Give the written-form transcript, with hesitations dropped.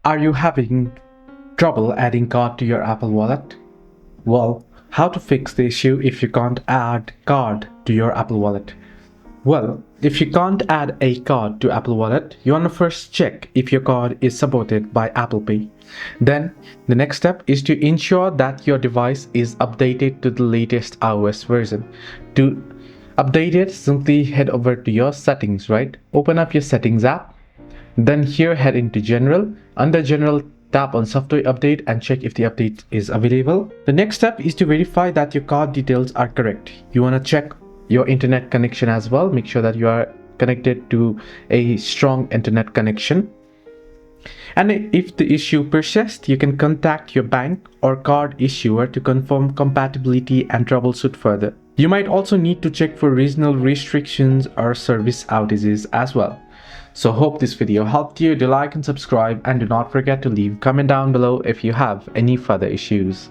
Are you having trouble adding card to your Apple Wallet? Well, how to fix the issue if you can't add card to your Apple Wallet? Well, if you can't add a card to Apple Wallet, you want to first check if your card is supported by Apple Pay. Then, the next step is to ensure that your device is updated to the latest iOS version. To update it, simply head over to your settings, right? Open up your settings app. Then here head into General. Under General, tap on Software Update and check if the update is available. The next step is to verify that your card details are correct. You want to check your internet connection as well. Make sure that you are connected to a strong internet connection. And if the issue persists, you can contact your bank or card issuer to confirm compatibility and troubleshoot further. You might also need to check for regional restrictions or service outages as well. So hope this video helped you. Do like and subscribe, and do not forget to leave a comment down below if you have any further issues.